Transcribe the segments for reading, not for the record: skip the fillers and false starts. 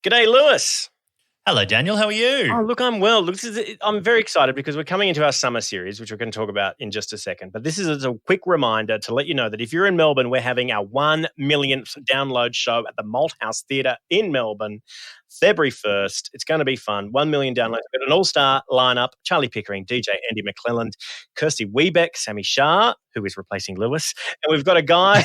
G'day, Lewis. Hello, Daniel. How are you? Oh, look, I'm well. Look, I'm very excited because we're coming into our summer series, which we're going to talk about in just a second. But this is a quick reminder to let you know that if you're in Melbourne, we're having our 1 millionth download show at the Malthouse Theatre in Melbourne, February 1st. It's going to be fun. 1 million downloads. We've got an all-star lineup: Charlie Pickering, DJ Andy McClelland, Kirsty Wiebeck, Sammy Shah, who is replacing Lewis. And we've got a guy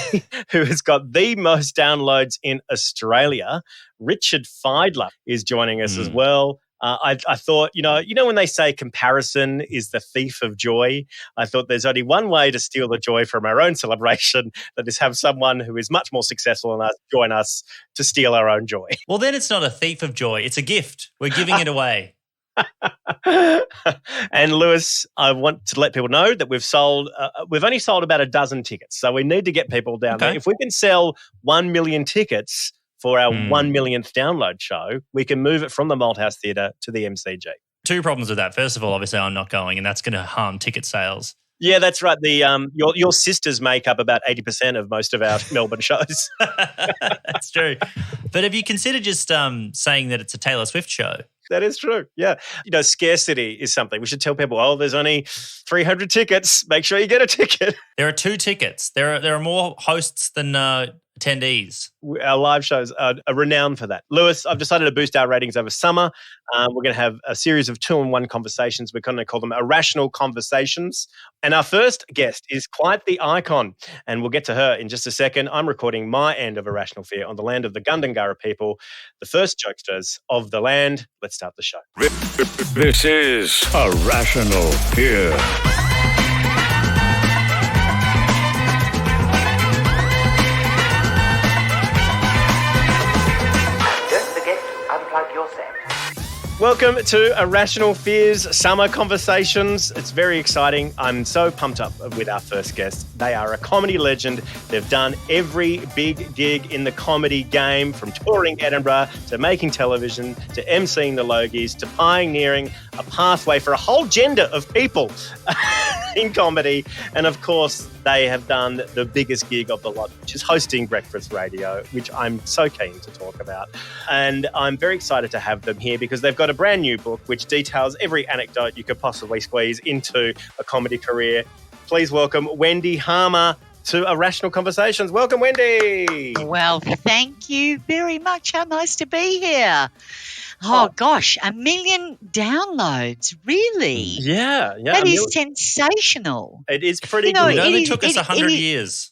who has got the most downloads in Australia. Richard Feidler is joining us as well. I thought, you know when they say comparison is the thief of joy, I thought there's only one way to steal the joy from our own celebration, that is have someone who is much more successful than us join us to steal our own joy. Well, then it's not a thief of joy. It's a gift. We're giving it away. And Lewis, I want to let people know that we've only sold about a dozen tickets. So we need to get people down there. If we can sell 1 million tickets for our 1 millionth download show, we can move it from the Malthouse Theatre to the MCG. Two problems with that. First of all, obviously I'm not going, and that's going to harm ticket sales. Yeah, that's right. Your sisters make up about 80% of most of our Melbourne shows. That's true. But have you considered just saying that it's a Taylor Swift show? That is true. Yeah. Scarcity is something. We should tell people, there's only 300 tickets. Make sure you get a ticket. There are 2 tickets. There are more hosts than attendees. Our live shows are renowned for that. Lewis, I've decided to boost our ratings over summer. We're going to have a series of 2-in-1 conversations. We're going to call them Irrational Conversations. And our first guest is quite the icon, and we'll get to her in just a second. I'm recording my end of Irrational Fear on the land of the Gundungurra people, the first jokesters of the land. Let's start the show. This is Irrational Fear. Welcome to Irrational Fears Summer Conversations. It's very exciting. I'm so pumped up with our first guest. They are a comedy legend. They've done every big gig in the comedy game, from touring Edinburgh to making television to emceeing the Logies to pioneering a pathway for a whole gender of people in comedy. And of course, they have done the biggest gig of the lot, which is hosting breakfast radio, which I'm so keen to talk about. And I'm very excited to have them here because they've got a brand new book which details every anecdote you could possibly squeeze into a comedy career. Please welcome Wendy Harmer to Irrational Conversations. Welcome, Wendy. Well, thank you very much. How nice to be here. Oh, gosh, 1 million downloads, really? Yeah. That is sensational. It is pretty good. It only took us 100 years.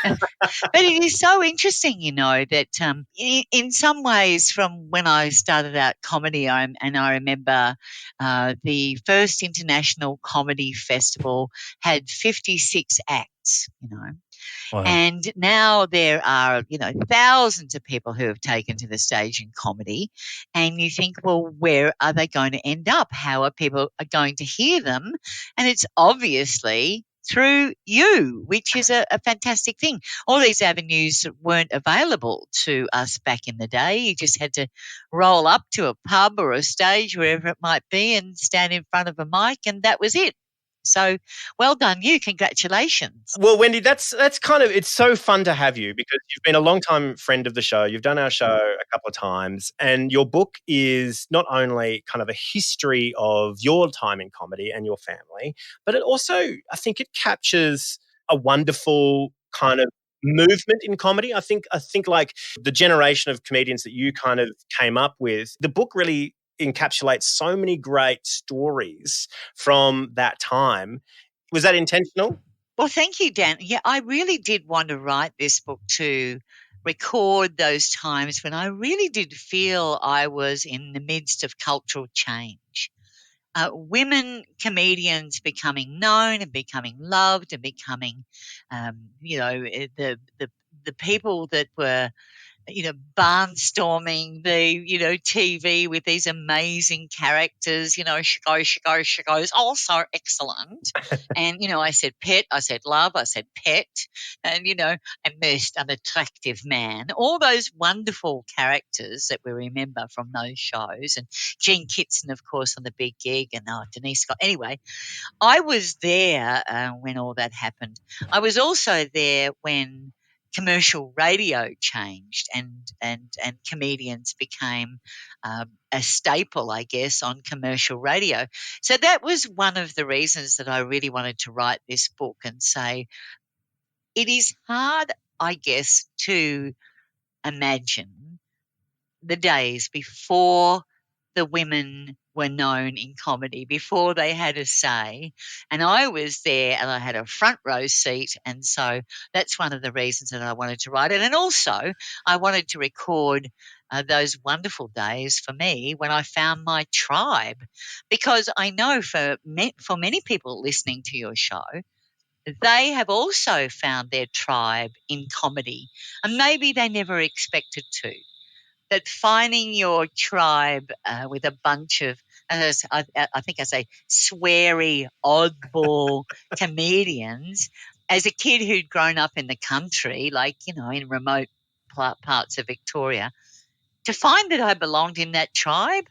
But it is so interesting, that in some ways from when I started out comedy, I remember the first International Comedy Festival had 56 acts, Wow. And now there are, thousands of people who have taken to the stage in comedy, and you think, well, where are they going to end up? How are people going to hear them? And it's obviously through you, which is a fantastic thing. All these avenues weren't available to us back in the day. You just had to roll up to a pub or a stage, wherever it might be, and stand in front of a mic, and that was it. So well done you. Congratulations. Well, Wendy, that's kind of, it's so fun to have you because you've been a long-time friend of the show. You've done our show a couple of times, and your book is not only kind of a history of your time in comedy and your family, but it also, I think it captures a wonderful kind of movement in comedy. I think like the generation of comedians that you kind of came up with, the book really encapsulates so many great stories from that time. Was that intentional? Well, thank you, Dan. Yeah, I really did want to write this book to record those times when I really did feel I was in the midst of cultural change. Women comedians becoming known and becoming loved and becoming, the people that were barnstorming the, TV with these amazing characters, she goes, so excellent. And, I said pet, I said love, I said pet, and, a most unattractive man. All those wonderful characters that we remember from those shows. And Gene Kitson, of course, on The Big Gig, and Denise Scott. Anyway, I was there when all that happened. I was also there when commercial radio changed and comedians became a staple, I guess, on commercial radio. So that was one of the reasons that I really wanted to write this book and say it is hard, I guess, to imagine the days before the women were known in comedy, before they had a say. And I was there and I had a front row seat. And so that's one of the reasons that I wanted to write it. And also, I wanted to record those wonderful days for me when I found my tribe. Because I know for many people listening to your show, they have also found their tribe in comedy. And maybe they never expected to. That finding your tribe with a bunch of, I think I say, sweary, oddball comedians. As a kid who'd grown up in the country, like, in remote parts of Victoria, to find that I belonged in that tribe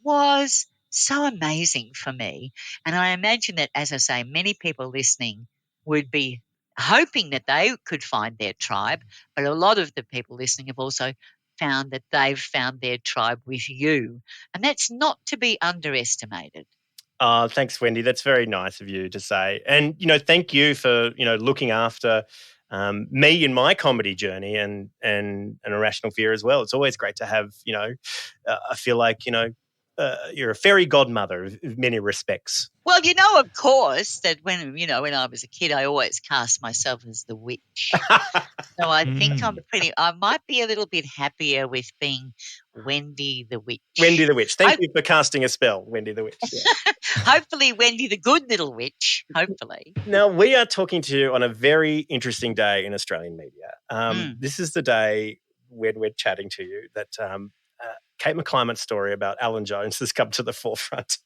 was so amazing for me. And I imagine that, as I say, many people listening would be hoping that they could find their tribe, but a lot of the people listening have also found that they've found their tribe with you. And that's not to be underestimated. Thanks, Wendy. That's very nice of you to say. And, thank you for, looking after me in my comedy journey and Irrational Fear as well. It's always great to have, I feel like, you're a fairy godmother in many respects. Well, of course, that when I was a kid, I always cast myself as the witch. So I think I might be a little bit happier with being Wendy the Witch. Wendy the Witch. Thank you for casting a spell, Wendy the Witch. Yeah. Hopefully Wendy the good little witch, hopefully. Now, we are talking to you on a very interesting day in Australian media. This is the day when we're chatting to you that Kate McClymont's story about Alan Jones has come to the forefront.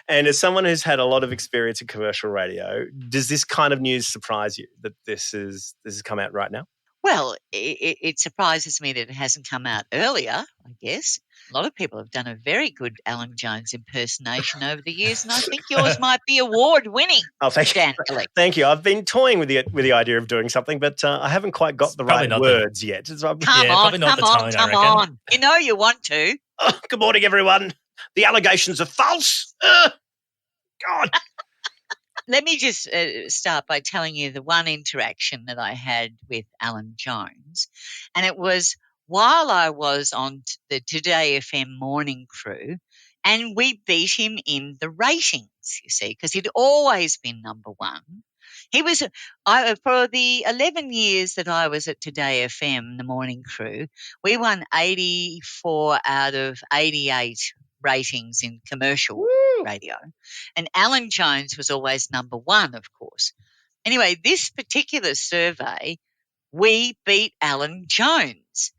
And as someone who's had a lot of experience in commercial radio, does this kind of news surprise you that this has come out right now? Well, it surprises me that it hasn't come out earlier, I guess. A lot of people have done a very good Alan Jones impersonation over the years, and I think yours might be award-winning. Oh, thank you. Thank you. I've been toying with the idea of doing something, but I haven't quite got the right words yet. Come on. You know you want to. Oh, good morning, everyone. The allegations are false. God. Let me just start by telling you the one interaction that I had with Alan Jones, and it was while I was on the Today FM morning crew, and we beat him in the ratings, you see, because he'd always been number one. He was, for the 11 years that I was at Today FM, the morning crew, we won 84 out of 88 ratings in commercial radio. And Alan Jones was always number one, of course. Anyway, this particular survey, we beat Alan Jones.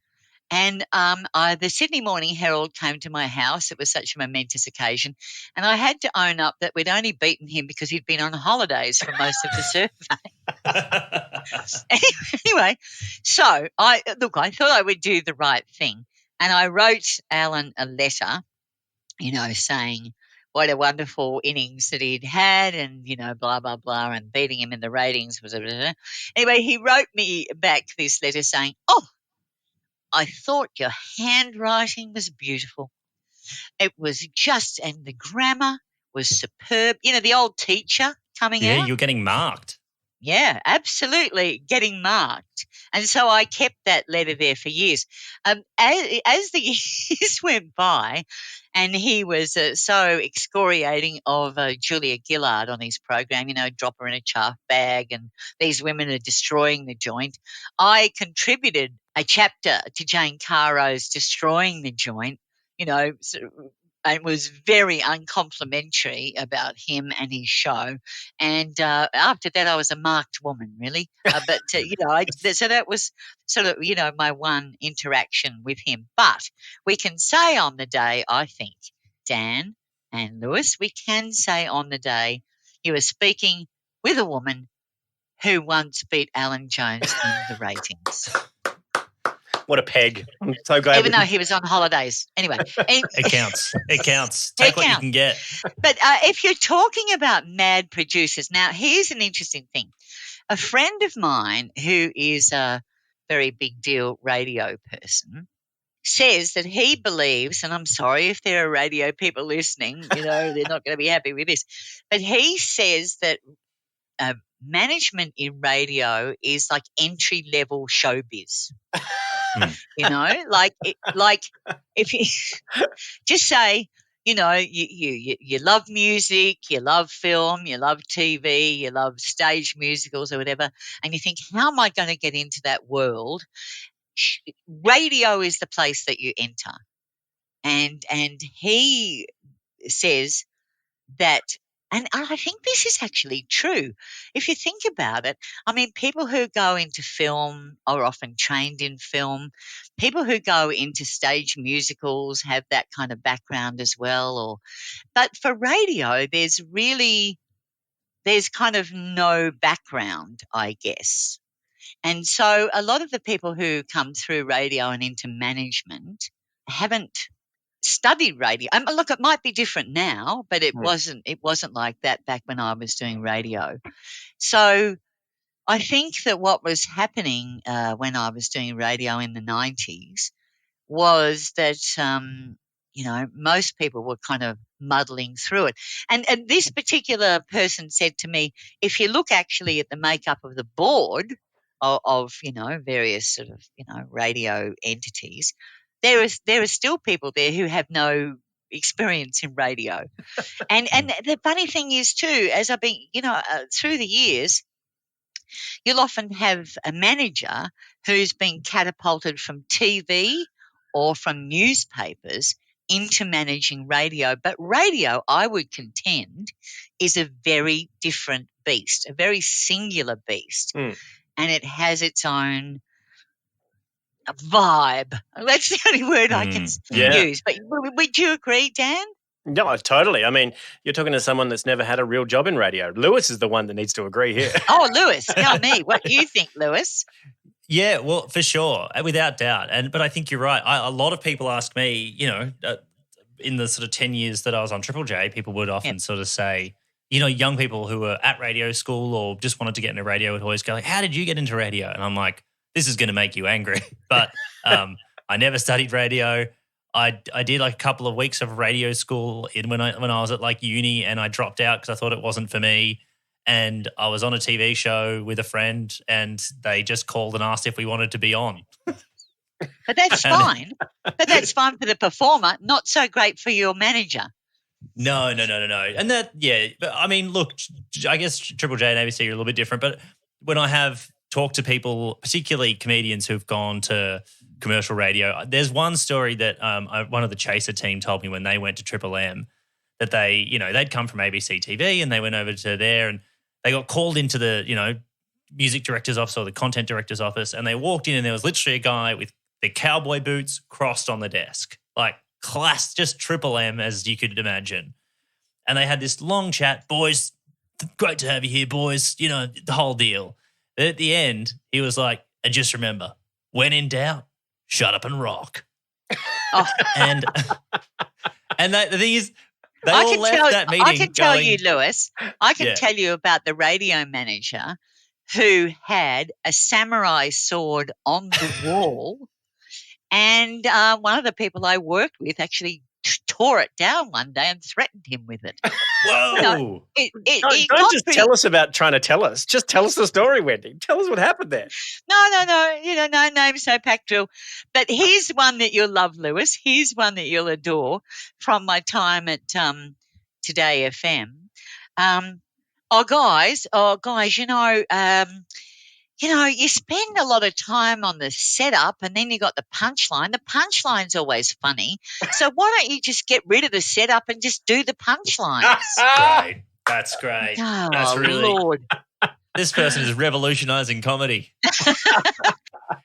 And the Sydney Morning Herald came to my house. It was such a momentous occasion. And I had to own up that we'd only beaten him because he'd been on holidays for most of the survey. Anyway, so I thought I would do the right thing. And I wrote Alan a letter, saying what a wonderful innings that he'd had and, blah, blah, blah, and beating him in the ratings. Anyway, he wrote me back this letter saying, I thought your handwriting was beautiful. It was and the grammar was superb. The old teacher coming out. Yeah, you're getting marked. Yeah, absolutely, getting marked. And so I kept that letter there for years. As the years went by, and he was so excoriating of Julia Gillard on his program, drop her in a chaff bag and these women are destroying the joint. I contributed a chapter to Jane Caro's Destroying the Joint, and was very uncomplimentary about him and his show. And after that, I was a marked woman, really. So that was sort of, my one interaction with him. But we can say on the day, I think, Dan and Lewis, we can say on the day you were speaking with a woman who once beat Alan Jones in the ratings. What a peg. I'm so glad. Even though he was on holidays. Anyway. It counts. It counts. Take what you can get. But if you're talking about mad producers, now here's an interesting thing. a friend of mine who is a very big deal radio person says that he believes, and I'm sorry if there are radio people listening, they're not going to be happy with this, but he says that management in radio is like entry-level showbiz. Like if you just say, you love music, you love film, you love TV, you love stage musicals or whatever, and you think, how am I going to get into that world? Radio is the place that you enter. And he says that, and I think this is actually true. If you think about it, I mean, people who go into film are often trained in film. People who go into stage musicals have that kind of background as well. But for radio, there's kind of no background, I guess. And so a lot of the people who come through radio and into management haven't studied radio. Look, it might be different now, but it wasn't like that back when I was doing radio. So I think that what was happening when I was doing radio in the 90s was that most people were kind of muddling through it. And this particular person said to me, if you look actually at the makeup of the board of various sort of radio entities, there are still people there who have no experience in radio. and the funny thing is too, as I've been through the years, you'll often have a manager who's been catapulted from TV or from newspapers into managing radio. But radio, I would contend, is a very different beast, a very singular beast. And it has its own vibe. That's the only word I can use. But would you agree, Dan? No, totally. I mean, you're talking to someone that's never had a real job in radio. Lewis is the one that needs to agree here. Oh, Lewis, tell me. What do you think, Lewis? Yeah, well, for sure, without doubt. But I think you're right. A lot of people ask me, in the sort of 10 years that I was on Triple J, people would often sort of say, young people who were at radio school or just wanted to get into radio would always go like, how did you get into radio? And I'm like, this is going to make you angry. But I never studied radio. I did like a couple of weeks of radio school when I was at like uni, and I dropped out because I thought it wasn't for me. And I was on a TV show with a friend, and they just called and asked if we wanted to be on. But that's fine. But that's fine for the performer, not so great for your manager. No. And but I mean, look, I guess Triple J and ABC are a little bit different, but when I have talked to people, particularly comedians who've gone to commercial radio, there's one story that one of the Chaser team told me when they went to Triple M, that they'd come from ABC TV and they went over to there and they got called into the, music director's office or the content director's office, and they walked in and there was literally a guy with the cowboy boots crossed on the desk, like class, just Triple M as you could imagine. And they had this long chat, boys, great to have you here, boys, the whole deal. But at the end, he was like, and just remember, when in doubt, shut up and rock. Oh. And the thing is, they all left that meeting. I can tell you, Lewis, tell you about the radio manager who had a samurai sword on the wall, and one of the people I worked with actually tore it down one day and threatened him with it. Whoa! Don't just tell us about trying to tell us. Just tell us the story, Wendy. Tell us what happened there. No. No names, no pack drill. But here's one that you'll love, Lewis. Here's one that you'll adore from my time at Today FM. Guys, you spend a lot of time on the setup and then you got the punchline. The punchline's always funny. So why don't you just get rid of the setup and just do the punchlines? Great. That's great. Oh, That's really, Lord. This person is revolutionizing comedy.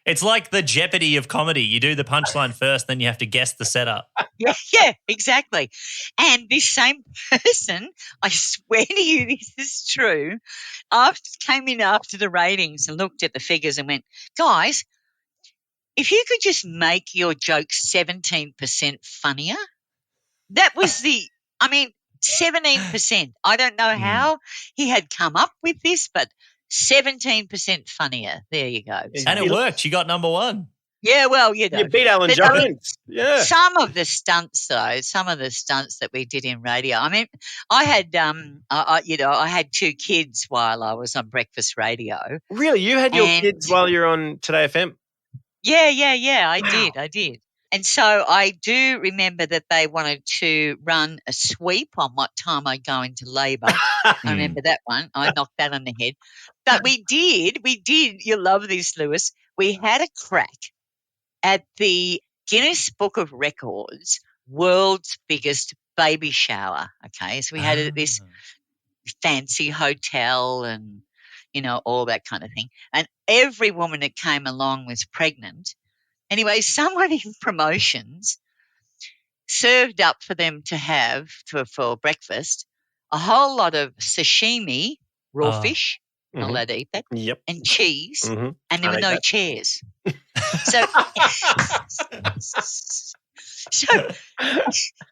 It's like the Jeopardy of comedy. You do the punchline first, then you have to guess the setup. Yeah, exactly. And this same person, I swear to you this is true, came in after the ratings and looked at the figures and went, guys, if you could just make your jokes 17% funnier, that was 17%. I don't know how he had come up with this, but 17% funnier. There you go. And it worked. You got number one. Yeah, well, you know. You beat Alan But, Jones. Yeah. some of the stunts, though, that we did in radio. I mean, I had, I had 2 kids while I was on breakfast radio. Really? You had your And- kids while you're on Today FM? Yeah, I Wow. did. And so I do remember that they wanted to run a sweep on what time I go into labour. I remember that one. I knocked that on the head. But we did, you'll love this, Lewis. We had a crack at the Guinness Book of Records world's biggest baby shower. Okay, so we had it at this fancy hotel and, all that kind of thing. And every woman that came along was pregnant. Anyway, someone in promotions served up for them to have for breakfast a whole lot of sashimi, raw fish, not allowed to eat that, Yep. and cheese, Mm-hmm. and there were ate no that. chairs. So, so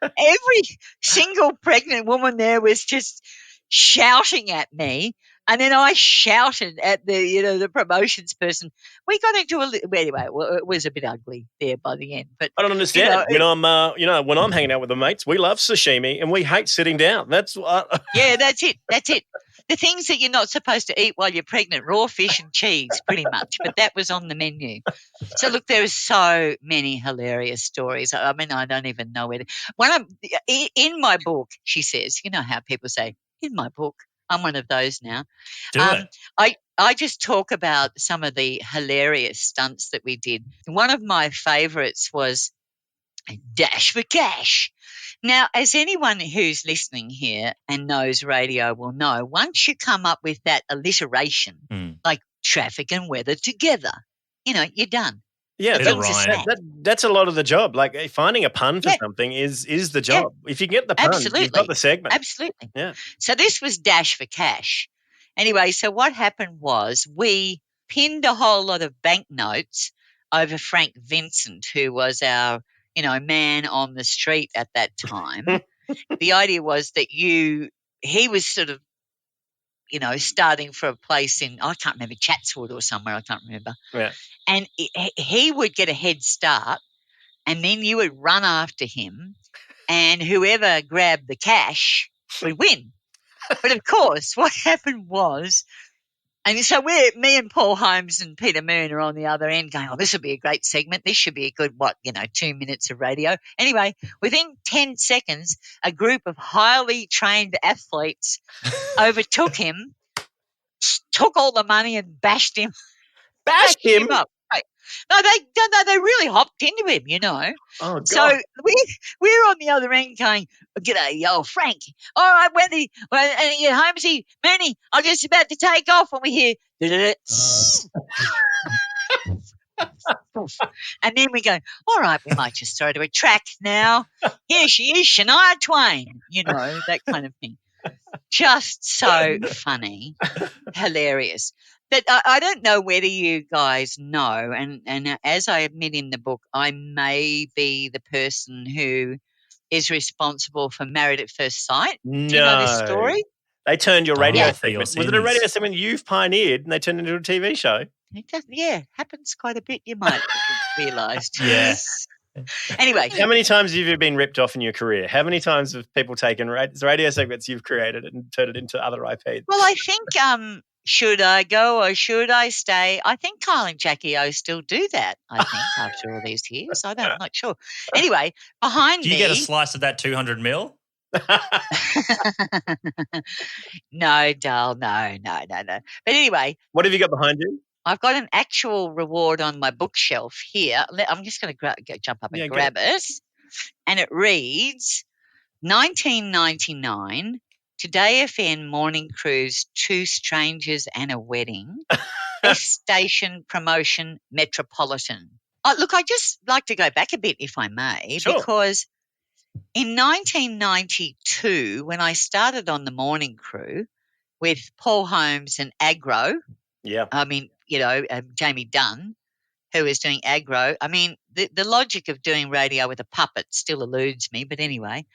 every single pregnant woman there was just shouting at me. And then I shouted at the promotions person. We got into anyway, it was a bit ugly there by the end. But I don't understand. When I'm hanging out with the mates, we love sashimi and we hate sitting down. That's yeah, that's it. The things that you're not supposed to eat while you're pregnant: raw fish and cheese, pretty much. But that was on the menu. So look, there are so many hilarious stories. I mean, I don't even know where. In my book, she says, you know how people say, in my book. I'm one of those now. Do it. I just talk about some of the hilarious stunts that we did. One of my favourites was Dash for Cash. Now, as anyone who's listening here and knows radio will know, once you come up with that alliteration, like traffic and weather together, you're done. Yeah, Right. that's a lot of the job. Like finding a pun for something is the job. If you can get the pun, you've got the segment. Absolutely. Yeah. So this was Dash for Cash. Anyway, so what happened was we pinned a whole lot of banknotes over Frank Vincent, who was our, man on the street at that time. The idea was that he was sort of, starting for a place in, I can't remember, Chatswood or somewhere, I can't remember. Yeah. And he would get a head start, and then you would run after him, and whoever grabbed the cash would win. But of course, what happened was, and so me and Paul Holmes and Peter Moon are on the other end going, oh, this will be a great segment. This should be a good, 2 minutes of radio. Anyway, within 10 seconds, a group of highly trained athletes overtook him, took all the money and bashed him. Bashed him up. Right. No, they really hopped into him, Oh, God. So we're on the other end going, g'day, yo, Frank. All right, Wendy, and Holmesy, Mooney, I'm just about to take off, and we hear, and then we go, all right, we might just throw to a track now. Here she is, Shania Twain, that kind of thing. Just so funny, hilarious. But I don't know whether you guys know, and as I admit in the book, I may be the person who is responsible for Married at First Sight. Do you know this story? They turned your radio Yeah. segment. Was it a radio segment you've pioneered and they turned it into a TV show? It does, happens quite a bit, you might realise. Yes. Anyway. How many times have you been ripped off in your career? How many times have people taken radio segments you've created and turned it into other IPs? Well, I think should I go or should I stay? I think Kyle and Jackie O still do that, I think, after all these years. I'm not sure. Anyway, behind me. Do you get a slice of that 200 mil? No, Dal, no. But anyway. What have you got behind you? I've got an actual reward on my bookshelf here. I'm just going to jump up and grab it. And it reads, 1999, Today FM Morning Cruise, 2 Strangers and a Wedding, Best Station Promotion Metropolitan. Look, I'd just like to go back a bit, if I may, because in 1992, when I started on the morning crew with Paul Holmes and Agro, Jamie Dunn, who was doing Agro. I mean, the logic of doing radio with a puppet still eludes me, but anyway.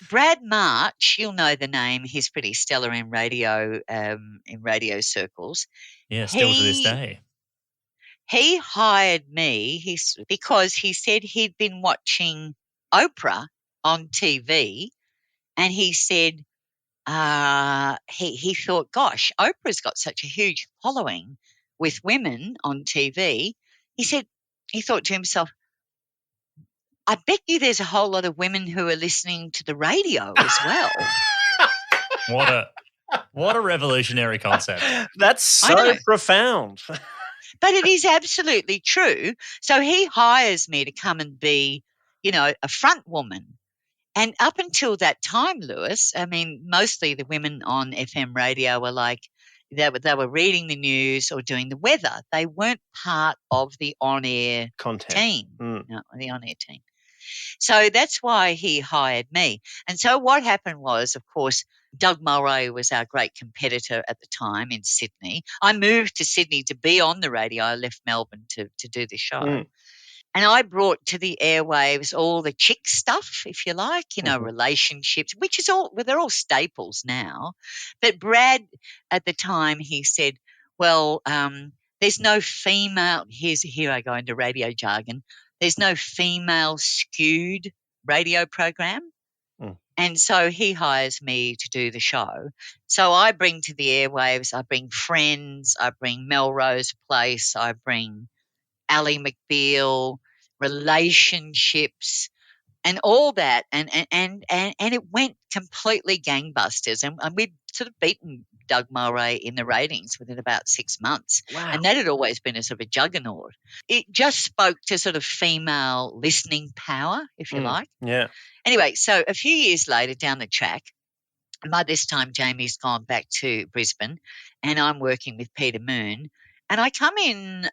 Brad March, you'll know the name. He's pretty stellar in radio circles. Yeah, still to this He day. he hired me because he said he'd been watching Oprah on TV, and he said he thought, gosh, Oprah's got such a huge following with women on TV. He said he thought to himself, I bet you there's a whole lot of women who are listening to the radio as well. What a revolutionary concept. That's I so know. profound. But it is absolutely true. So he hires me to come and be, a front woman. And up until that time, Lewis, I mean, mostly the women on FM radio were like, they were reading the news or doing the weather. They weren't part of the on-air Content. team, no, the on-air team. So that's why he hired me. And so what happened was, of course, Doug Mulray was our great competitor at the time in Sydney. I moved to Sydney to be on the radio. I left Melbourne to do the show. And I brought to the airwaves all the chick stuff, if you like, relationships, which is they're all staples now. But Brad, at the time, he said, well, there's no female, here I go into radio jargon, there's no female skewed radio program. And so he hires me to do the show. So I bring to the airwaves, I bring Friends, I bring Melrose Place, I bring Ally McBeal, relationships, and all that, and it went completely gangbusters, and we'd sort of beaten Doug Mulray in the ratings within about 6 months. Wow. And that had always been a sort of a juggernaut. It just spoke to sort of female listening power, if you like. Yeah. Anyway, so a few years later down the track, by this time Jamie's gone back to Brisbane, and I'm working with Peter Moon. And I come in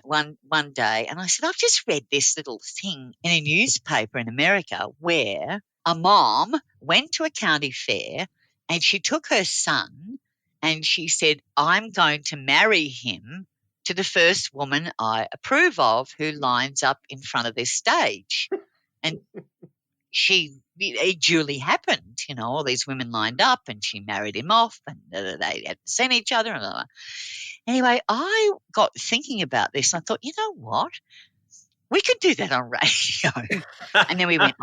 one day and I said, I've just read this little thing in a newspaper in America where a mom went to a county fair and she took her son and she said, I'm going to marry him to the first woman I approve of who lines up in front of this stage. And it duly happened, all these women lined up and she married him off and they had seen each other and blah, blah. Anyway, I got thinking about this and I thought, you know what? We could do that on radio. And then we went,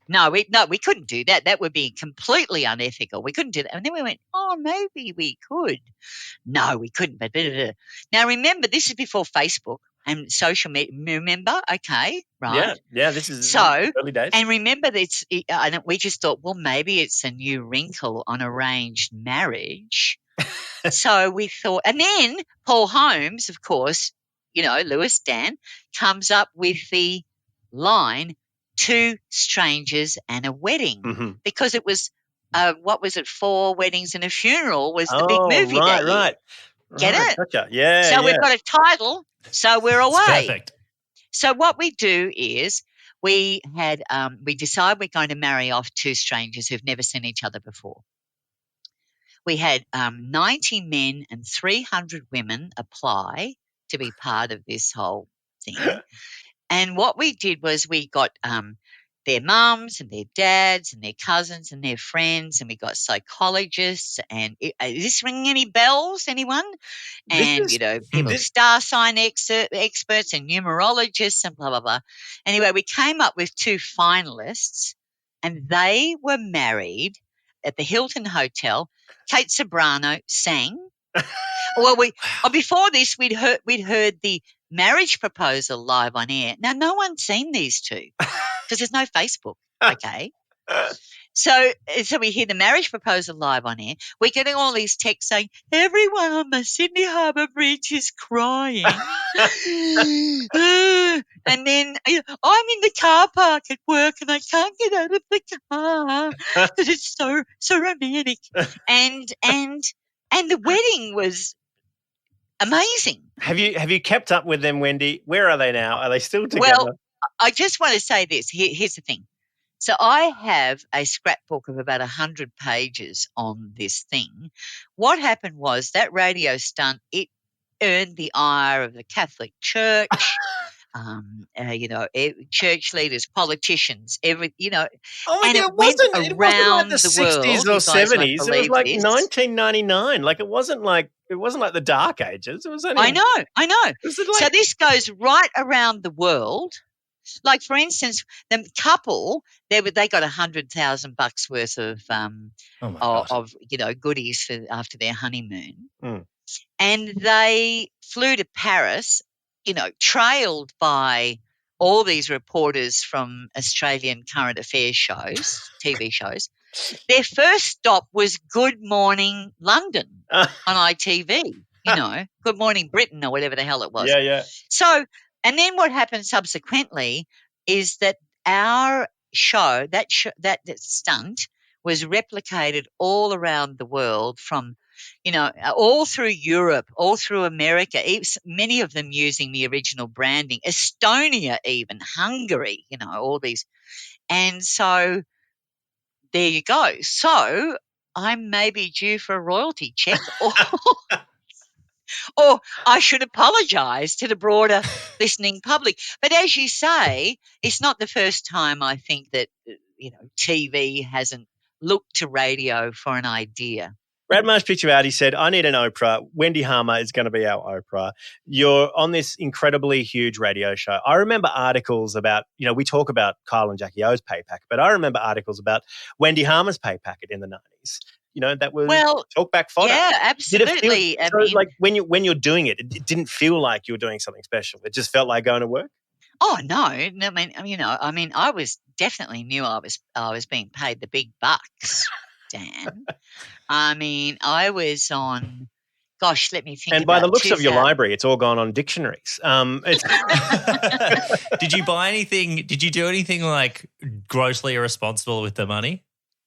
no, we couldn't do that. That would be completely unethical. We couldn't do that. And then we went, maybe we could. No, we couldn't. But now remember, this is before Facebook and social media. Remember? Okay, right. Yeah. This is so early days. And remember that we just thought, well, maybe it's a new wrinkle on arranged marriage. So we thought, and then Paul Holmes, of course, Lewis Dan, comes up with the line, 2 strangers and a wedding, because it was, 4 weddings and a funeral was the big movie that year. Right. Get it? Gotcha. Yeah. So we've got a title, so we're away. It's perfect. So what we do is we decide we're going to marry off 2 strangers who've never seen each other before. We had 90 men and 300 women apply to be part of this whole thing. And what we did was we got their mums and their dads and their cousins and their friends, and we got psychologists. And is this ringing any bells, anyone? And, people, star sign experts and numerologists and blah, blah, blah. Anyway, we came up with 2 finalists, and they were married at the Hilton Hotel. Kate Sobrano sang. Well, before this, we'd heard the marriage proposal live on air. Now, no one's seen these 2 because there's no Facebook. Okay, so we hear the marriage proposal live on air. We're getting all these texts saying everyone on the Sydney Harbour Bridge is crying, and then I'm in the car park at work and I can't get out of the car because it's so romantic, and the wedding was amazing. Have you kept up with them, Wendy? Where are they now? Are they still together? Well, I just want to say this. Here's the thing. So I have a scrapbook of about 100 pages on this thing. What happened was that radio stunt, it earned the ire of the Catholic Church. church leaders, politicians, Oh my and God, it went it wasn't like the around the 60s world. or You guys won't 70s. It was believe like this. 1999. Like it wasn't like the Dark Ages. It was only I know. was So this goes right around the world. Like for instance, the couple they got $100,000 worth of Oh my God. goodies after their honeymoon, Mm. and they flew to Paris, trailed by all these reporters from Australian current affairs shows, TV shows. Their first stop was Good Morning London on ITV, Good Morning Britain or whatever the hell it was. Yeah. So, and then what happened subsequently is that our show, that stunt, was replicated all around the world from, all through Europe, all through America, many of them using the original branding, Estonia even, Hungary, all these. And so there you go. So I may be due for a royalty check or I should apologise to the broader listening public. But as you say, it's not the first time I think that, TV hasn't looked to radio for an idea. Brad Marsh picked you out. He said, I need an Oprah. Wendy Harmer is going to be our Oprah. You're on this incredibly huge radio show. I remember articles about, we talk about Kyle and Jackie O's pay packet, but I remember articles about Wendy Harmer's pay packet in the 90s. That was talkback fodder. Yeah, absolutely. Like when you're doing it, it didn't feel like you were doing something special. It just felt like going to work. Oh no! I mean, I was definitely knew I was being paid the big bucks, Dan. I mean, I was on. Gosh, let me think. And by the looks of your library, it's all gone on dictionaries. Did you buy anything? Did you do anything like grossly irresponsible with the money?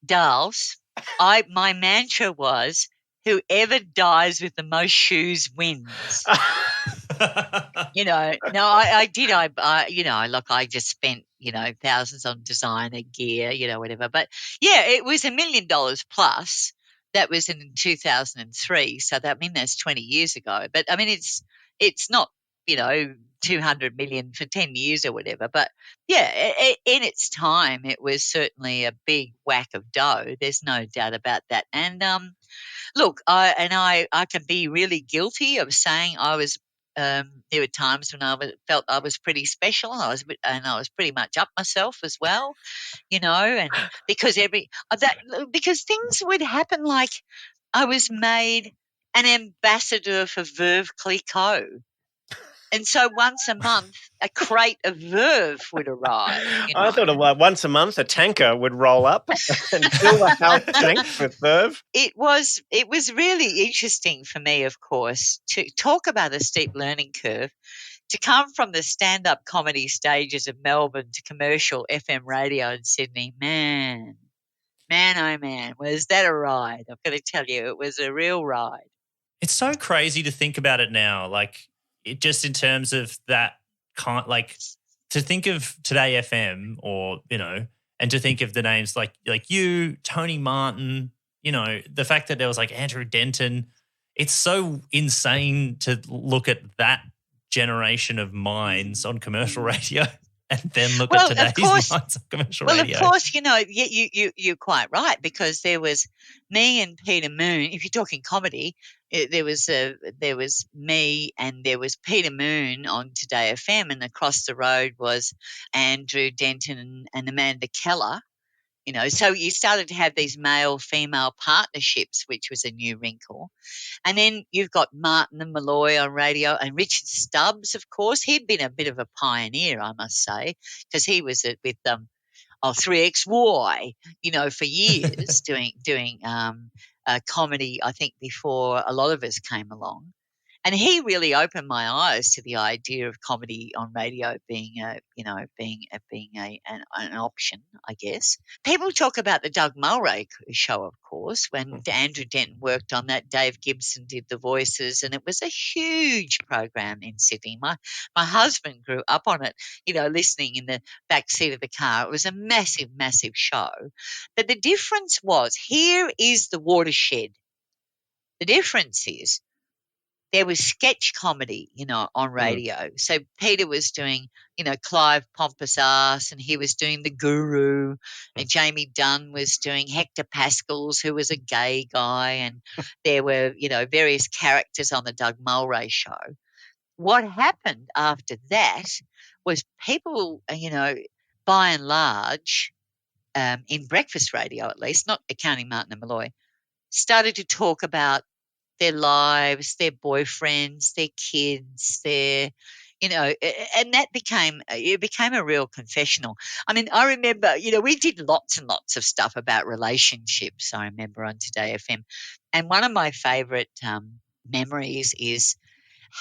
Dolls. My mantra was, whoever dies with the most shoes wins. No, I did. I just spent, thousands on designer gear, whatever. But yeah, it was $1 million plus. That was in 2003. So that's 20 years ago. But I mean, it's not, 200 million for 10 years or whatever. But yeah, in its time, it was certainly a big whack of dough. There's no doubt about that. And look, I can be really guilty of saying I was. There were times when I felt I was pretty special, and I was pretty much up myself as well, and because things would happen. Like I was made an ambassador for Veuve Clicquot. And so once a month, a crate of Verve would arrive. I thought once a month a tanker would roll up and fill the house tank with Verve. It was really interesting for me, of course, to talk about a steep learning curve, to come from the stand-up comedy stages of Melbourne to commercial FM radio in Sydney. Man, oh man, was that a ride? I've got to tell you, it was a real ride. It's so crazy to think about it now, just in terms of that to think of Today FM or, and to think of the names like you, Tony Martin, the fact that there was Andrew Denton. It's so insane to look at that generation of minds on commercial radio and then look at today's minds on commercial radio. Well, of course, you're quite right, because there was me and Peter Moon. If you're talking comedy, there was me and there was Peter Moon on Today FM, and across the road was Andrew Denton and Amanda Keller. So you started to have these male-female partnerships, which was a new wrinkle. And then you've got Martin and Malloy on radio, and Richard Stubbs, of course. He'd been a bit of a pioneer, I must say, because he was with 3XY, for years doing comedy, I think, before a lot of us came along. And he really opened my eyes to the idea of comedy on radio being an option, I guess. People talk about the Doug Mulray show, of course, when Andrew Denton worked on that. Dave Gibson did the voices, and it was a huge program in Sydney. My husband grew up on it, listening in the back seat of the car. It was a massive, massive show. But the difference was, here is the watershed. The difference is, there was sketch comedy, on radio. So Peter was doing, Clive Pompous Ass, and he was doing the Guru, and Jamie Dunn was doing Hector Pascals, who was a gay guy, and there were, various characters on the Doug Mulray show. What happened after that was people, by and large, in breakfast radio at least, not accounting Martin and Malloy, started to talk about their lives, their boyfriends, their kids, and that became a real confessional. I mean, I remember, we did lots and lots of stuff about relationships, I remember, on Today FM. And one of my favourite memories is,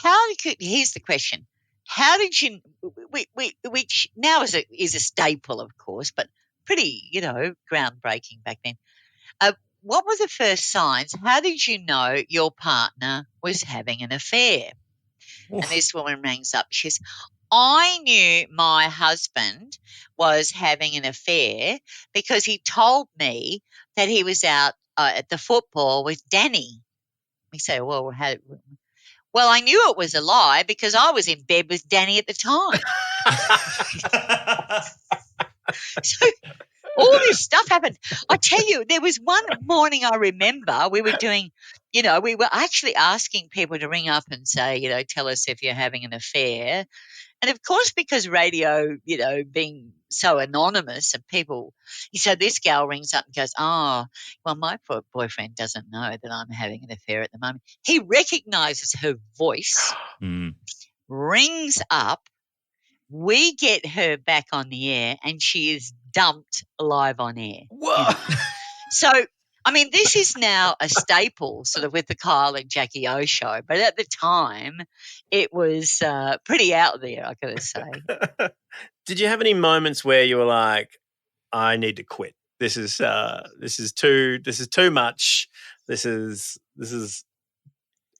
here's the question. How did you, which now is a staple, of course, but pretty, groundbreaking back then. What were the first signs? How did you know your partner was having an affair? Oof. And this woman rings up. She says, I knew my husband was having an affair because he told me that he was out at the football with Danny. We say, well, I knew it was a lie because I was in bed with Danny at the time. So all this stuff happened. I tell you, there was one morning I remember we were doing, we were actually asking people to ring up and say, tell us if you're having an affair. And of course, because radio, being so anonymous and people, so this gal rings up and goes, oh, well, my boyfriend doesn't know that I'm having an affair at the moment. He recognizes her voice, rings up. We get her back on the air and she is dumped live on air. Whoa. So, I mean, this is now a staple sort of with the Kyle and Jackie O show. But at the time, it was pretty out there, I got to say. Did you have any moments where you were like, I need to quit? This is too much. This is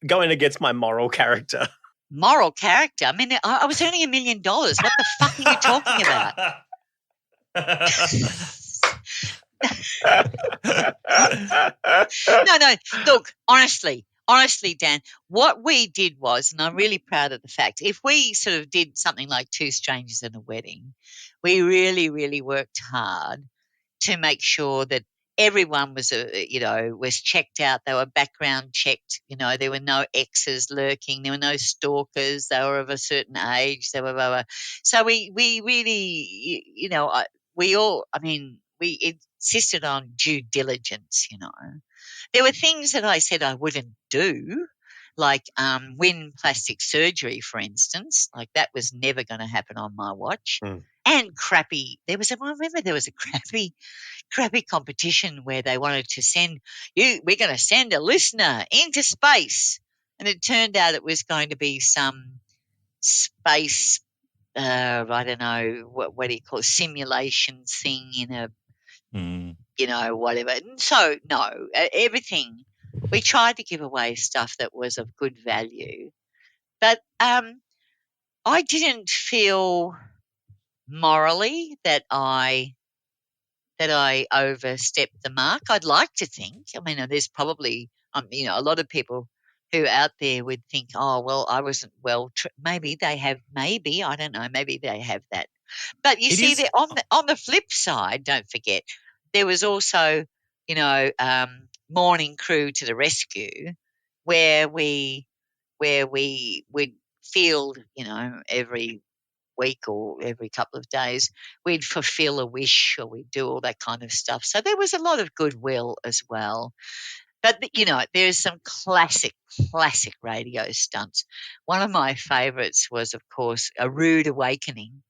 going against my moral character. Moral character? I mean, I was earning $1 million. What the fuck are you talking about? No. Look, honestly, Dan, what we did was, and I'm really proud of the fact, if we sort of did something like Two Strangers and a Wedding, we really, really worked hard to make sure that everyone was, was checked out. They were background checked. There were no exes lurking. There were no stalkers. They were of a certain age. They were. So we really, we insisted on due diligence. There were things that I said I wouldn't do, like win plastic surgery, for instance. Like that was never going to happen on my watch. And crappy. I remember there was a crappy competition where they wanted to we're going to send a listener into space. And it turned out it was going to be some space, I don't know, what do you call it, simulation thing in a, whatever. And so, no, everything. We tried to give away stuff that was of good value. But I didn't feel morally that I overstepped the mark. I'd like to think. I mean, there's probably a lot of people who out there would think, oh, well, I wasn't well. Maybe they have. Maybe I don't know. Maybe they have that. But you see, on the flip side, don't forget, there was also Morning Crew to the Rescue, where we would field every week or every couple of days, we'd fulfill a wish or we'd do all that kind of stuff. So there was a lot of goodwill as well. But, there's some classic radio stunts. One of my favourites was, of course, A Rude Awakening.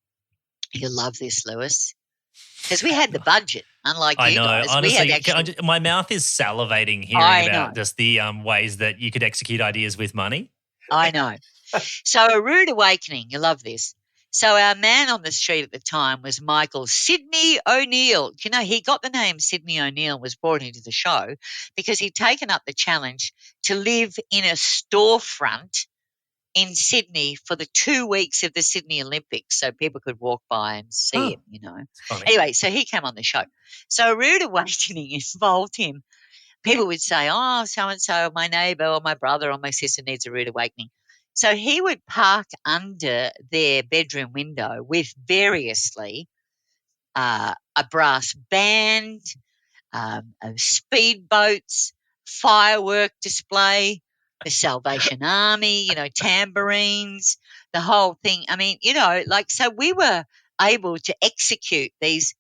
You'll love this, Lewis, because we had the budget, unlike you guys. Honestly, my mouth is salivating hearing about just the ways that you could execute ideas with money. I know. So A Rude Awakening, you love this. So our man on the street at the time was Michael Sidney O'Neill. He got the name Sidney O'Neill, was brought into the show because he'd taken up the challenge to live in a storefront in Sydney for the 2 weeks of the Sydney Olympics so people could walk by and see him, Funny. Anyway, so he came on the show. So A Rude Awakening involved him people would say, oh, so-and-so, my neighbour or my brother or my sister needs a rude awakening. So he would park under their bedroom window with variously a brass band, speedboats, firework display, the Salvation Army, tambourines, the whole thing. I mean, so we were able to execute these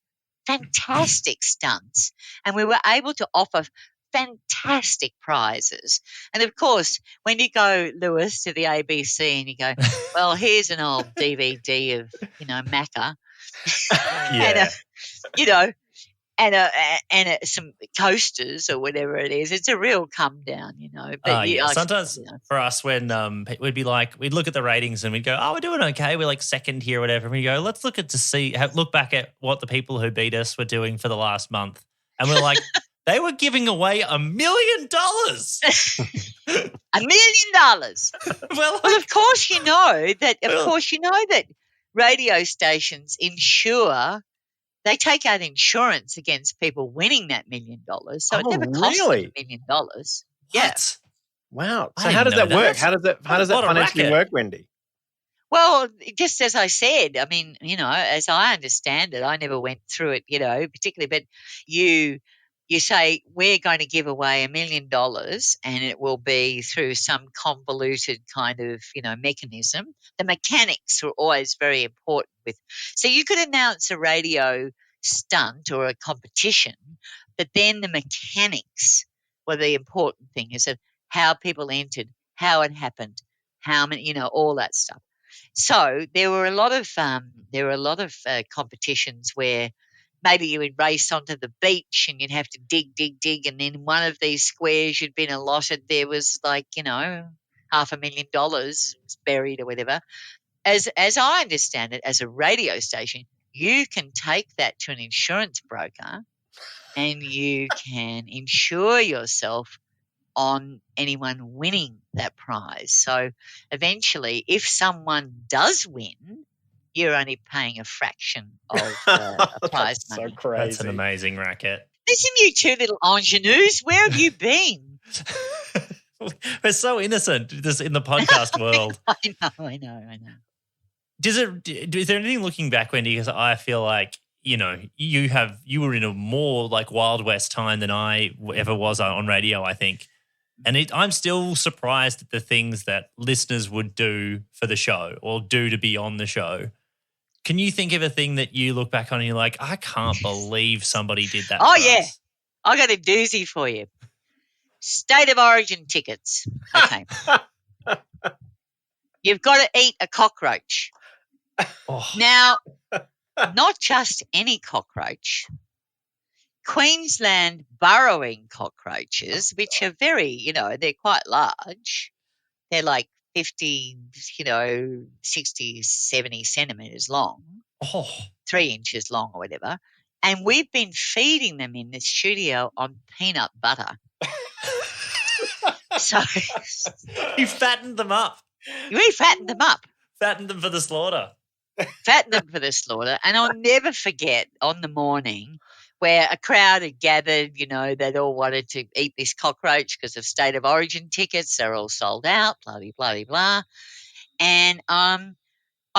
fantastic stunts, and we were able to offer fantastic prizes. And of course, when you go, Lewis, to the ABC and you go, well, here's an old DVD of, Macca. Yeah. And some coasters or whatever it is. It's a real come down, But sometimes for us when we'd be like, we'd look at the ratings and we'd go, oh, we're doing okay. We're like second here or whatever. And we go, let's look back at what the people who beat us were doing for the last month. And we're like, they were giving away $1 million. $1 million. Well, of course you know that radio stations insure. They take out insurance against people winning that $1 million. So it never costs them $1 million. Yeah. What? Wow. So how does that work? How does that financially work, Wendy? Well, just as I said, I mean, as I understand it, I never went through it, particularly, but you say we're going to give away $1 million and it will be through some convoluted kind of, mechanism. The mechanics are always very important so you could announce a radio stunt or a competition, but then the mechanics were the important thing, is that how people entered, how it happened, how many, all that stuff. So there were a lot of competitions where maybe you would race onto the beach and you'd have to dig, and then one of these squares you'd been allotted, there was like, $500,000 buried or whatever. As I understand it, as a radio station, you can take that to an insurance broker and you can insure yourself on anyone winning that prize. So eventually, if someone does win, you're only paying a fraction of a prize money. So crazy. That's an amazing racket. Listen, you two little ingenues, where have you been? We're so innocent just in the podcast world. I know. Is there anything looking back, Wendy? Because I feel like, you were in a more like Wild West time than I ever was on radio, I think. And I'm still surprised at the things that listeners would do for the show or do to be on the show. Can you think of a thing that you look back on and you're like, I can't believe somebody did that? Oh, yeah. I got a doozy for you. State of origin tickets. Okay. You've got to eat a cockroach. Oh. Now, not just any cockroach. Queensland burrowing cockroaches, which are very, they're quite large. They're like 50, 60, 70 centimetres long, 3 inches long or whatever. And we've been feeding them in the studio on peanut butter. So you fattened them up. We fattened them up. Fattened them for the slaughter. And I'll never forget on the morning where a crowd had gathered, they'd all wanted to eat this cockroach because of state of origin tickets. They're all sold out, blah, blah, blah, blah. And I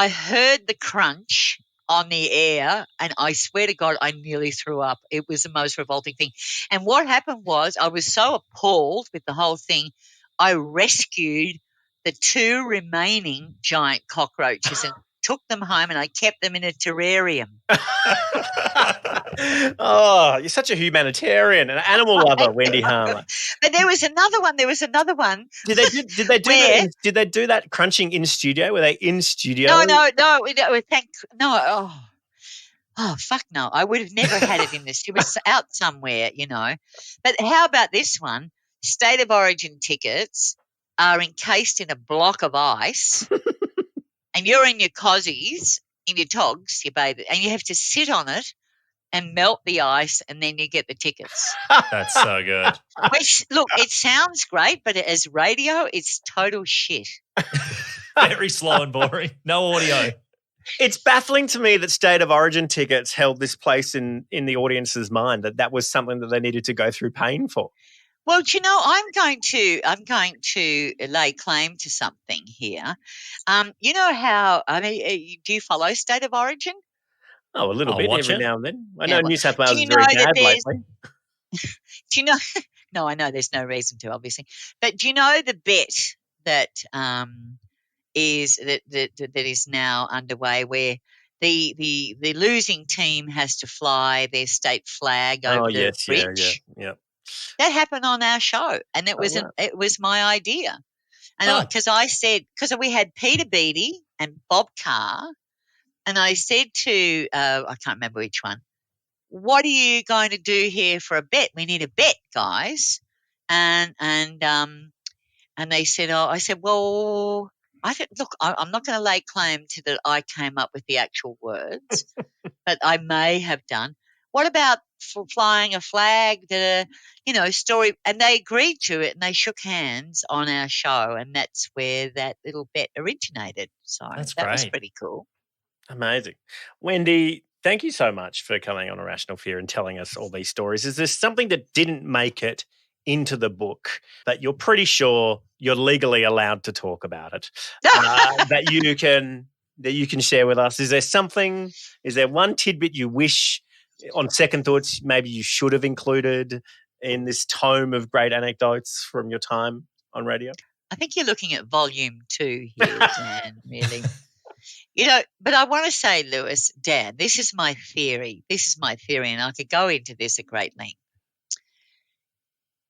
heard the crunch on the air, and I swear to God, I nearly threw up. It was the most revolting thing. And what happened was I was so appalled with the whole thing, I rescued the 2 remaining giant cockroaches and took them home, and I kept them in a terrarium. Oh, you're such a humanitarian, an animal lover, Wendy Harmer. But there was another one. Did they do that crunching in studio? Were they in studio? No. Oh, fuck no. I would have never had it in this. It was out somewhere, But how about this one? State of origin tickets are encased in a block of ice. And you're in your cozies, in your togs, your bathing, and you have to sit on it and melt the ice, and then you get the tickets. That's so good. Which, look, it sounds great, but as radio, it's total shit. Very slow and boring. No audio. It's baffling to me that State of Origin tickets held this place in the audience's mind, that was something that they needed to go through pain for. Well, do you know, I'm going to lay claim to something here. You know how do you follow State of Origin? Oh, a little I'll bit watch every it. now and then. I Yeah. know Well, New South do Wales you is know very that bad there's? lately. Do you know? No, I know there's no reason to, obviously, but do you know the bet that that is now underway, where the losing team has to fly their state flag Oh, over the yes, yeah. bridge? Oh, That happened on our show, and it right. it was my idea. And Oh. because we had Peter Beattie and Bob Carr, and I said to I can't remember which one, what are you going to do here for a bet? We need a bet, guys. And they said, oh, I said, well, look, I'm not going to lay claim to that I came up with the actual words, but I may have done. What about flying a flag that, story? And they agreed to it, and they shook hands on our show, and that's where that little bet originated. So That's that was great. pretty cool. Amazing. Wendy, thank you so much for coming on Irrational Fear and telling us all these stories. Is there something that didn't make it into the book that you're pretty sure you're legally allowed to talk about it, that you can share with us? Is there one tidbit you wish, on second thoughts, maybe you should have included in this tome of great anecdotes from your time on radio? I think you're looking at volume 2 here, Dan, really. But I want to say, Lewis, Dan, this is my theory. And I could go into this at great length.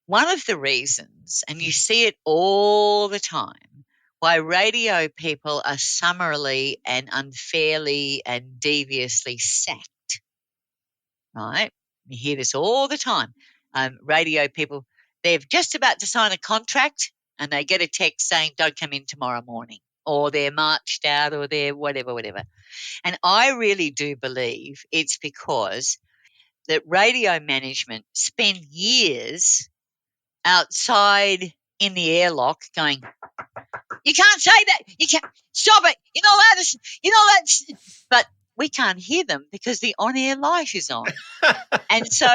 One of the reasons, and you see it all the time, why radio people are summarily and unfairly and deviously sacked, right? You hear this all the time. Radio people, they're just about to sign a contract and they get a text saying, don't come in tomorrow morning, or they're marched out, or they're whatever. And I really do believe it's because that radio management spend years outside in the airlock going, you can't say that. You can't stop it. You're not allowed to, but we can't hear them because the on-air light is on. and so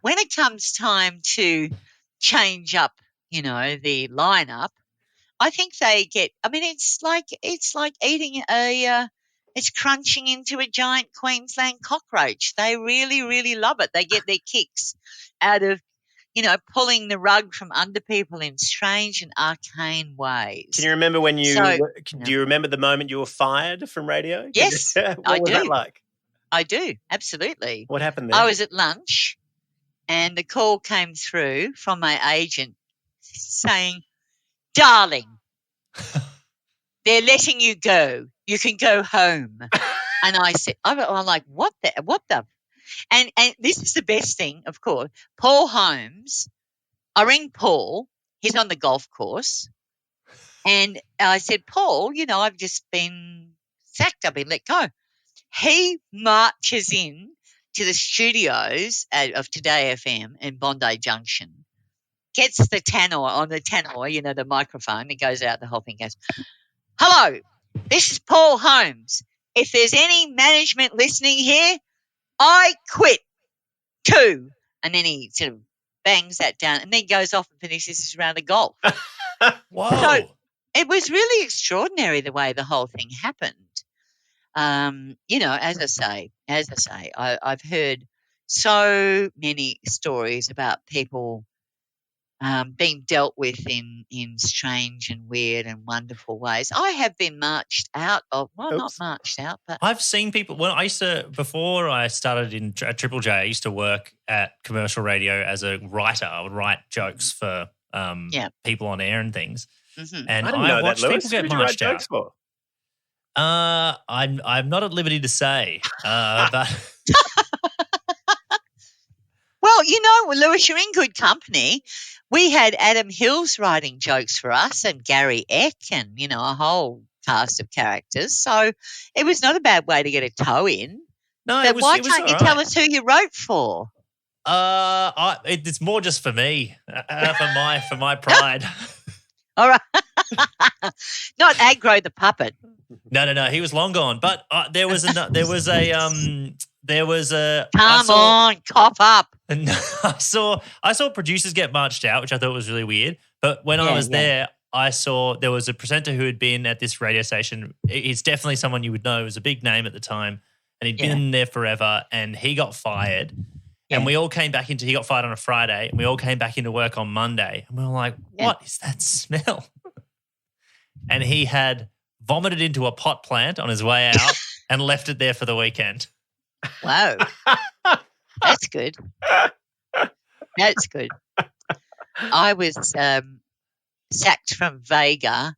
when it comes time to change up, the lineup, I think they get, it's like eating it's crunching into a giant Queensland cockroach. They really, really love it. They get their kicks out of, pulling the rug from under people in strange and arcane ways. Can you remember do you remember the moment you were fired from radio? Yes, what was that like? I do, absolutely. What happened there? I was at lunch and the call came through from my agent saying, darling, they're letting you go. You can go home. And I said, I'm like, what the? And this is the best thing, of course. Paul Holmes, I ring Paul. He's on the golf course. And I said, Paul, I've just been sacked. I've been let go. He marches in to the studios of Today FM in Bondi Junction, gets the tannoy, the microphone. He goes out, the whole thing goes, hello, this is Paul Holmes. If there's any management listening here, I quit too. And then he sort of bangs that down and then goes off and finishes his round of golf. Whoa. So it was really extraordinary the way the whole thing happened. As I say, I've heard so many stories about people being dealt with in strange and weird and wonderful ways. I have been marched out of, not marched out, but I've seen people, before I started at Triple J, I used to work at commercial radio as a writer. I would write jokes for people on air and things. Mm-hmm. And I didn't know watched that, Lewis. people get Who did you write marched out. jokes for? I'm not at liberty to say, but well, Lewis, you're in good company. We had Adam Hills writing jokes for us and Gary Eck and, a whole cast of characters. So it was not a bad way to get a toe in. no, But why can't you tell us who you wrote for? It's more just for me, for my pride. All right. Not Aggro the puppet. No, he was long gone. But there was a. Come on, cough up. And I saw producers get marched out, which I thought was really weird. But when I was there, I saw there was a presenter who had been at this radio station. It's definitely someone you would know. It was a big name at the time, and he'd been there forever, and he got fired. Yeah. And we all came back he got fired on a Friday, and we all came back into work on Monday. And we were like, what is that smell? And he had vomited into a pot plant on his way out and left it there for the weekend. Wow. That's good. That's good. I was sacked from Vega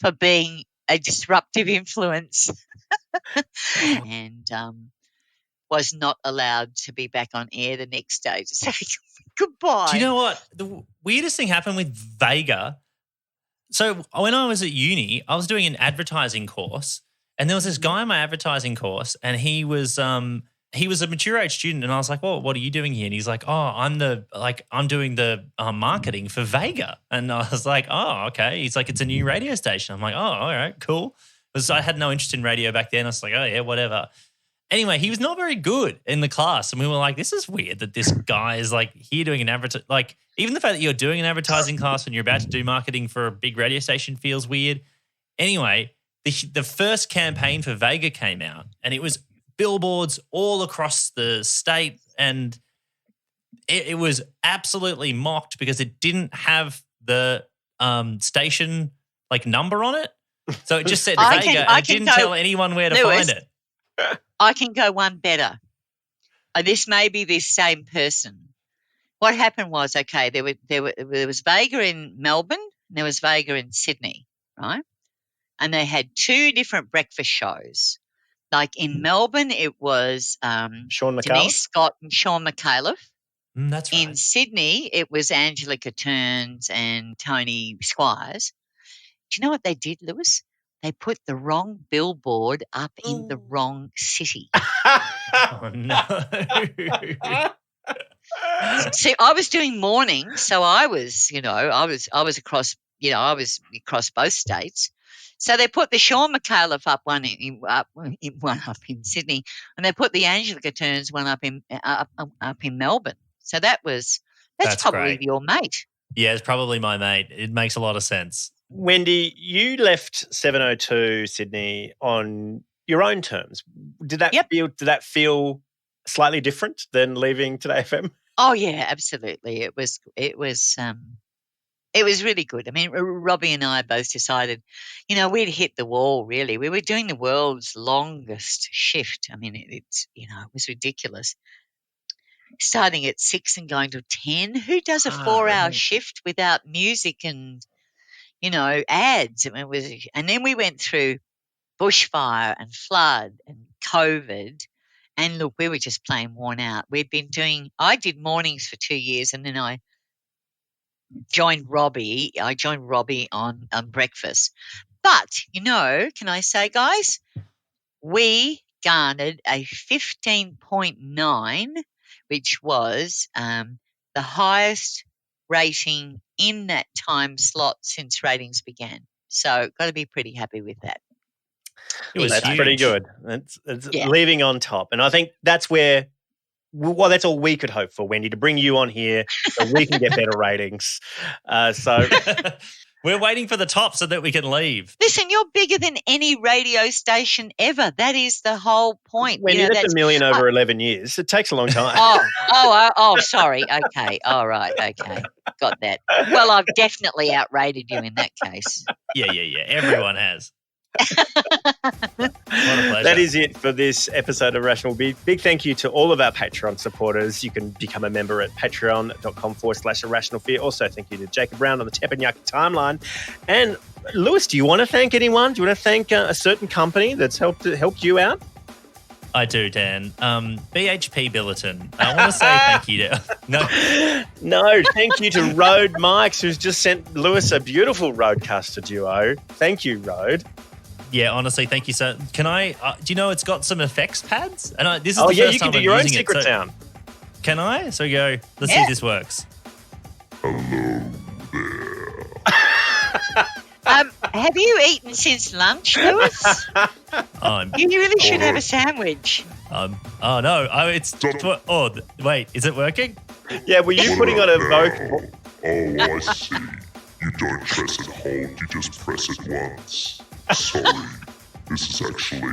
for being a disruptive influence and was not allowed to be back on air the next day to say goodbye. Do you know what? The weirdest thing happened with Vega. So when I was at uni, I was doing an advertising course, and there was this guy in my advertising course, and he was a mature age student, and I was like, "Well, what are you doing here?" And he's like, "Oh, I'm doing the marketing for Vega." And I was like, "Oh, okay." He's like, "It's a new radio station." I'm like, "Oh, all right, cool." Because I had no interest in radio back then. I was like, "Oh yeah, whatever." Anyway, he was not very good in the class, and we were like, "This is weird that this guy is like here doing an even the fact that you're doing an advertising class and you're about to do marketing for a big radio station feels weird." Anyway, the first campaign for Vega came out, and it was billboards all across the state, and it was absolutely mocked because it didn't have the station number on it. So it just said Vega and it didn't tell anyone where to find it. I can go one better. This may be this same person. What happened was, there was Vega in Melbourne and there was Vega in Sydney, right? And they had two different breakfast shows. Like in Melbourne, it was Denise Scott and Sean McAuliffe. That's right. In Sydney, it was Angelica Turns and Tony Squires. Do you know what they did, Lewis? They put the wrong billboard up in the wrong city. Oh, no. See, I was doing morning, so I was across, I was across both states. So they put the Sean McAuliffe up one up in Sydney, and they put the Angelica Turns one up in Melbourne. So that's probably great. Your mate. Yeah, it's probably my mate. It makes a lot of sense. Wendy, you left 702 Sydney on your own terms. Did that feel slightly different than leaving Today FM? Oh yeah, absolutely. It was really good. I mean, Robbie and I both decided, we'd hit the wall. Really, we were doing the world's longest shift. I mean, it was ridiculous. Starting at 6 and going to 10. Who does a 4-hour shift without music and ads? And then we went through bushfire and flood and COVID. And look, we were just plain worn out. I did mornings for 2 years, and then I joined Robbie. I joined Robbie on breakfast. But, can I say, guys, we garnered a 15.9, which was the highest rating in that time slot since ratings began. So got to be pretty happy with that. That's pretty good. It's leaving on top. And I think that's where, that's all we could hope for, Wendy, to bring you on here so we can get better ratings. So we're waiting for the top so that we can leave. Listen, you're bigger than any radio station ever. That is the whole point. Wendy, that's 1 million over 11 years. It takes a long time. Sorry. Okay. All right. Okay. Got that. Well, I've definitely outrated you in that case. Yeah. Everyone has. What a pleasure. That is it for this episode of Rational. Big thank you to all of our Patreon supporters. You can become a member at patreon.com/irrationalfear. Also, thank you to Jacob Brown on the Teppanyaki timeline. And Lewis, do you want to thank anyone? Do you want to thank a certain company that's helped you out? I do, Dan. BHP Billiton. I want to say thank you to... No, thank you to Rode Mics, who's just sent Lewis a beautiful Rodecaster Duo. Thank you, Rode. Yeah, honestly, thank you. So, can I? Do you know it's got some effects pads? And this is the first you time can do I'm your own using secret sound. Can I? So go. Let's see if this works. Hello there. Have you eaten since lunch, Lewis? You really should have a sandwich. Oh no! Wait, is it working? Yeah, were you putting on a vocal? Oh, I see. You don't press and hold, you just press it once. Sorry. This is actually...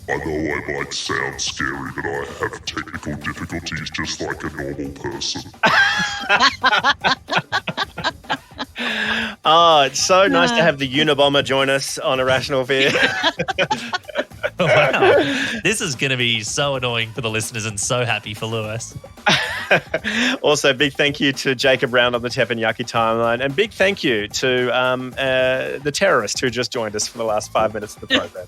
I know I might sound scary, but I have technical difficulties just like a normal person. Oh, it's so nice to have the Unabomber join us on Irrational Fear. Wow. This is going to be so annoying for the listeners and so happy for Lewis. Also, big thank you to Jacob Round on the Teppanyaki timeline, and big thank you to the terrorist who just joined us for the last 5 minutes of the program.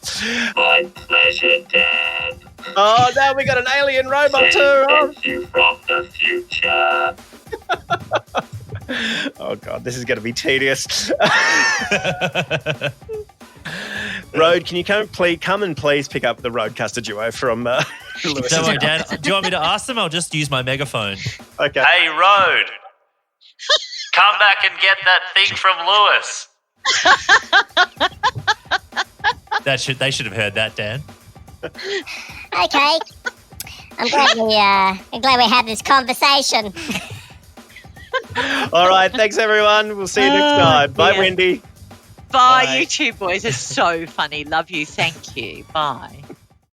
My pleasure, Dad. Oh, now we got an alien robot too. Oh. You from the future. Oh God, this is going to be tedious. Road, can you come and please pick up the Roadcaster duo from Lewis? Don't worry, Dad. Do you want me to ask them? I'll just use my megaphone. Okay. Hey, Road. Come back and get that thing from Lewis. They should have heard that, Dan. Okay. I'm glad we had this conversation. All right, thanks everyone. We'll see you next time. Bye, dear. Wendy. Bye, you two boys are so funny. Love you. Thank you. Bye.